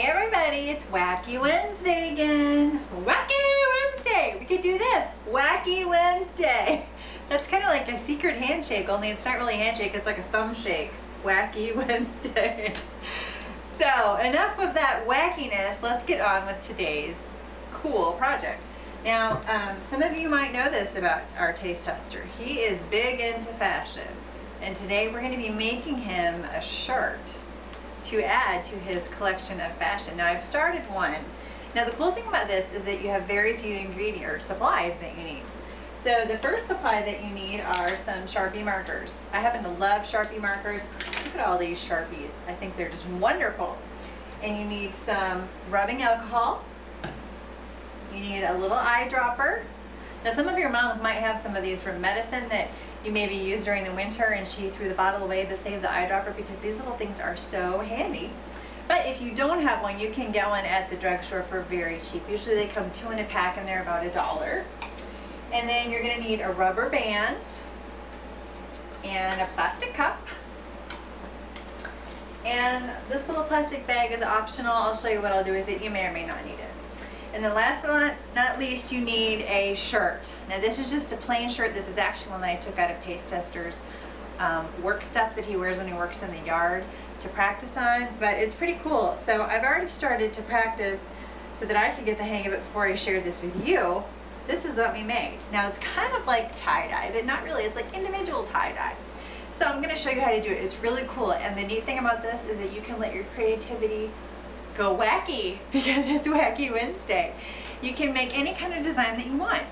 everybody, it's Wacky Wednesday again. Wacky Wednesday! We could do this. Wacky Wednesday. That's kind of like a secret handshake, only it's not really a handshake, it's like a thumb shake. Wacky Wednesday. So, enough of that wackiness. Let's get on with today's cool project. Now, some of you might know this about our taste tester. He is big into fashion. And today we're going to be making him a shirt to add to his collection of fashion. Now I've started one. Now the cool thing about this is that you have very few ingredients or supplies that you need. So the first supply that you need are some Sharpie markers. I happen to love Sharpie markers. Look at all these Sharpies. I think they're just wonderful. And you need some rubbing alcohol. You need a little eyedropper. Now some of your moms might have some of these from medicine that you maybe use during the winter and she threw the bottle away to save the eyedropper because these little things are so handy. But if you don't have one, you can get one at the drugstore for very cheap. Usually they come 2 in a pack and they're about $1. And then you're going to need a rubber band and a plastic cup. And this little plastic bag is optional. I'll show you what I'll do with it. You may or may not need it. And then last but not least, you need a shirt. Now this is just a plain shirt. This is actually one that I took out of Taste Tester's work stuff that he wears when he works in the yard to practice on. But it's pretty cool. So I've already started to practice so that I could get the hang of it before I shared this with you. This is what we made. Now it's kind of like tie-dye, but not really. It's like individual tie-dye. So I'm going to show you how to do it. It's really cool. And the neat thing about this is that you can let your creativity go wacky because it's Wacky Wednesday. You can make any kind of design that you want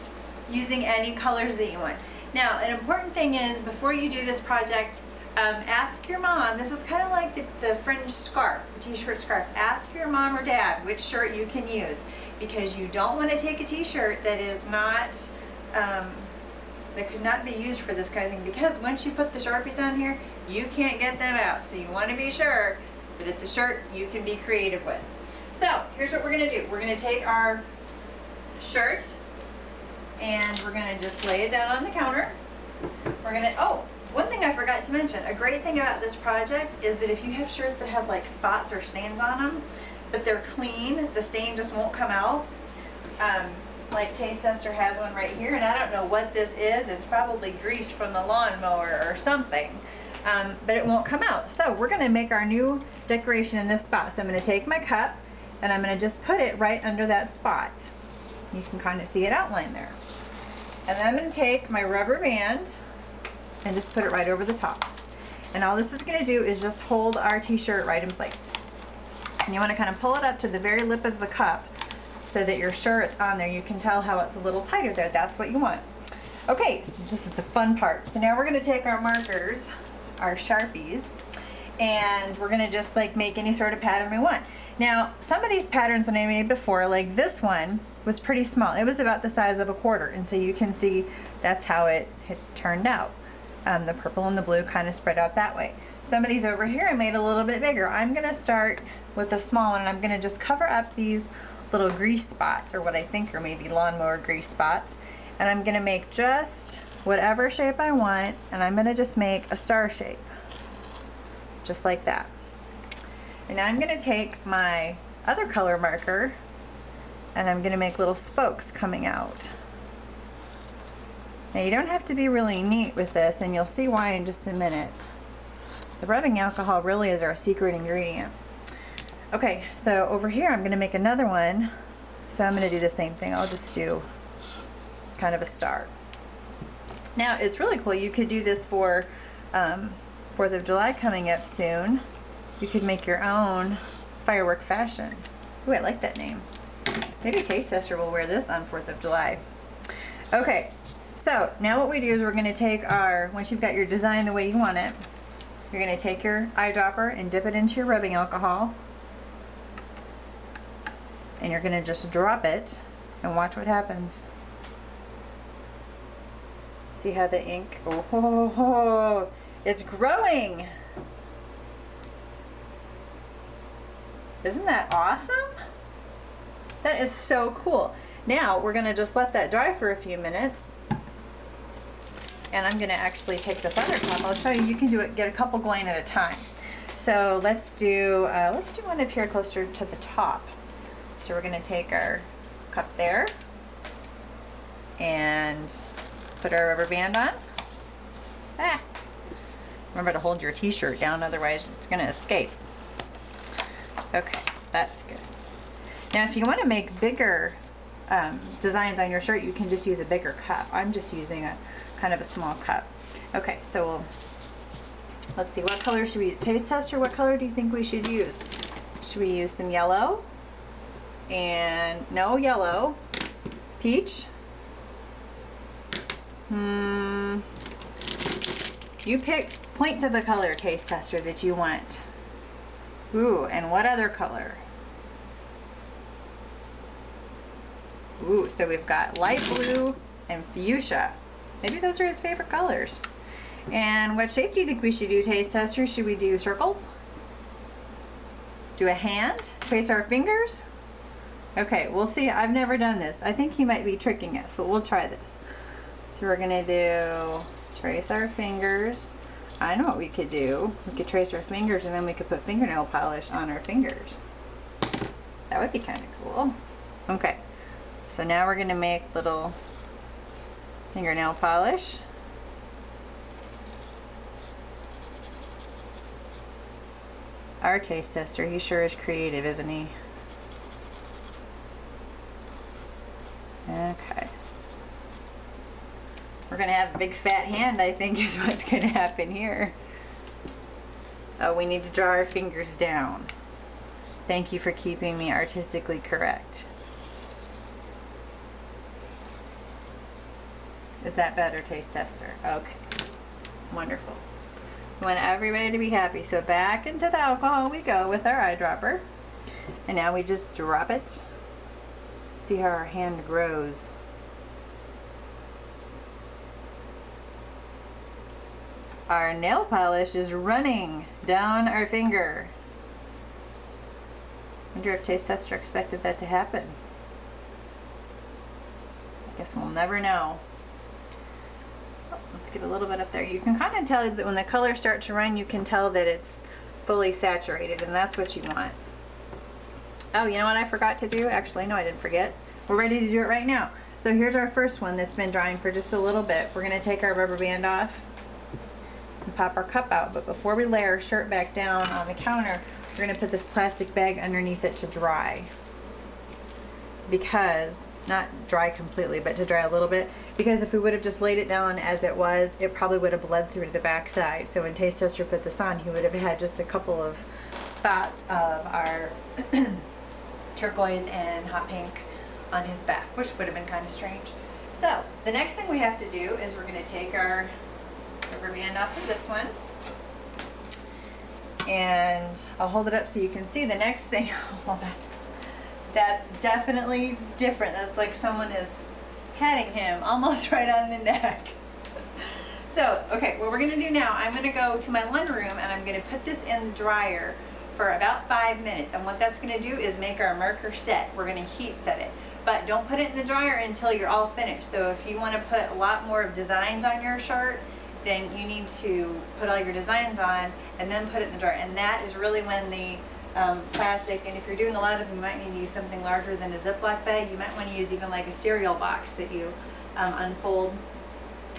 using any colors that you want. Now, an important thing is before you do this project, ask your mom. This is kind of like the fringe scarf, the t-shirt scarf. Ask your mom or dad which shirt you can use because you don't want to take a t-shirt that is not that could not be used for this kind of thing because once you put the Sharpies on here, you can't get them out. So you want to be sure that it's a shirt you can be creative with. So here's what we're going to do. We're going to take our shirt and we're going to just lay it down on the counter. We're going to, oh, one thing I forgot to mention. A great thing about this project is that if you have shirts that have like spots or stains on them, but they're clean, the stain just won't come out. Like Taste Tester has one right here, and I don't know what this is. It's probably grease from the lawnmower or something. But it won't come out. So we're going to make our new decoration in this spot. So I'm going to take my cup and I'm going to just put it right under that spot. You can kind of see it outlined there. And then I'm going to take my rubber band and just put it right over the top. And all this is going to do is just hold our t-shirt right in place. And you want to kind of pull it up to the very lip of the cup so that your shirt's on there. You can tell how it's a little tighter there. That's what you want. Okay, so this is the fun part. So now we're going to take our markers, our Sharpies, and we're going to just like make any sort of pattern we want. Now some of these patterns that I made before, like this one, was pretty small. It was about the size of a quarter, and so you can see that's how it had turned out. The purple and the blue kind of spread out that way. Some of these over here I made a little bit bigger. I'm going to start with a small one and I'm going to just cover up these little grease spots, or what I think are maybe lawnmower grease spots, and I'm going to make just whatever shape I want, and I'm going to just make a star shape just like that. And now I'm going to take my other color marker and I'm going to make little spokes coming out. Now you don't have to be really neat with this, and you'll see why in just a minute. The rubbing alcohol really is our secret ingredient. Okay, so over here I'm going to make another one, so I'm going to do the same thing. I'll just do kind of a star. Now, it's really cool. You could do this for 4th of July coming up soon. You could make your own firework fashion. Ooh, I like that name. Maybe Taste Tester will wear this on 4th of July. Okay, so now what we do is we're going to take our, once you've got your design the way you want it, you're going to take your eyedropper and dip it into your rubbing alcohol. And you're going to just drop it and watch what happens. See how the ink, oh, it's growing. Isn't that awesome? That is so cool. Now we're going to just let that dry for a few minutes. And I'm going to actually take this other cup. I'll show you, you can do it, get a couple going at a time. So let's do one up here closer to the top. So we're going to take our cup there and put our rubber band on. Ah. Remember to hold your t-shirt down, otherwise it's going to escape. Okay, that's good. Now if you want to make bigger designs on your shirt, you can just use a bigger cup. I'm just using a kind of a small cup. Okay, so let's see, what color should we use? Taste tester, what color do you think we should use? Should we use some yellow? And no yellow. Peach? You pick, point to the color, taste tester, that you want. Ooh, and what other color? Ooh, so we've got light blue and fuchsia. Maybe those are his favorite colors. And what shape do you think we should do, taste tester? Should we do circles? Do a hand? Trace our fingers? Okay, we'll see. I've never done this. I think he might be tricking us, but we'll try this. So we're going to do trace our fingers. I know what we could do. We could trace our fingers and then we could put fingernail polish on our fingers. That would be kind of cool. Okay, so now we're going to make little fingernail polish. Our taste tester, he sure is creative, isn't he? Okay. We're going to have a big fat hand, I think, is what's going to happen here. Oh, we need to draw our fingers down. Thank you for keeping me artistically correct. Is that better, taste tester? Okay. Wonderful. We want everybody to be happy. So back into the alcohol we go with our eyedropper. And now we just drop it. See how our hand grows. Our nail polish is running down our finger. I wonder if taste tester expected that to happen. I guess we'll never know. Oh, let's get a little bit up there. You can kind of tell that when the colors start to run, you can tell that it's fully saturated, and that's what you want. Oh, you know what I forgot to do? Actually, no, I didn't forget. We're ready to do it right now. So here's our first one that's been drying for just a little bit. We're going to take our rubber band off and pop our cup out. But before we lay our shirt back down on the counter, we're going to put this plastic bag underneath it to dry. Because, not dry completely, but to dry a little bit. Because if we would have just laid it down as it was, it probably would have bled through to the back side. So when taste tester put this on, he would have had just a couple of spots of our turquoise and hot pink on his back, which would have been kind of strange. So the next thing we have to do is we're going to take our rubber band off of this one, and I'll hold it up so you can see the next thing. Oh, that's definitely different. That's like someone is patting him almost right on the neck. So, okay, what we're going to do now, I'm going to go to my laundry room and I'm going to put this in the dryer for about 5 minutes. And what that's going to do is make our marker set. We're going to heat set it. But don't put it in the dryer until you're all finished. So if you want to put a lot more of designs on your shirt, then you need to put all your designs on and then put it in the dryer. And that is really when the plastic, and if you're doing a lot of them, you might need to use something larger than a Ziploc bag. You might want to use even like a cereal box that you unfold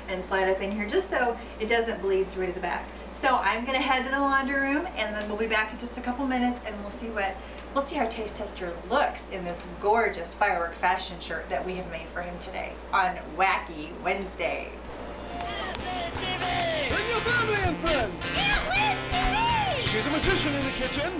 and slide up in here just so it doesn't bleed through to the back. So I'm going to head to the laundry room and then we'll be back in just a couple minutes and we'll see how taste tester looks in this gorgeous firework fashion shirt that we have made for him today on Wacky Wednesday. ALTV! Bring your family and friends! ALTV! She's a magician in the kitchen.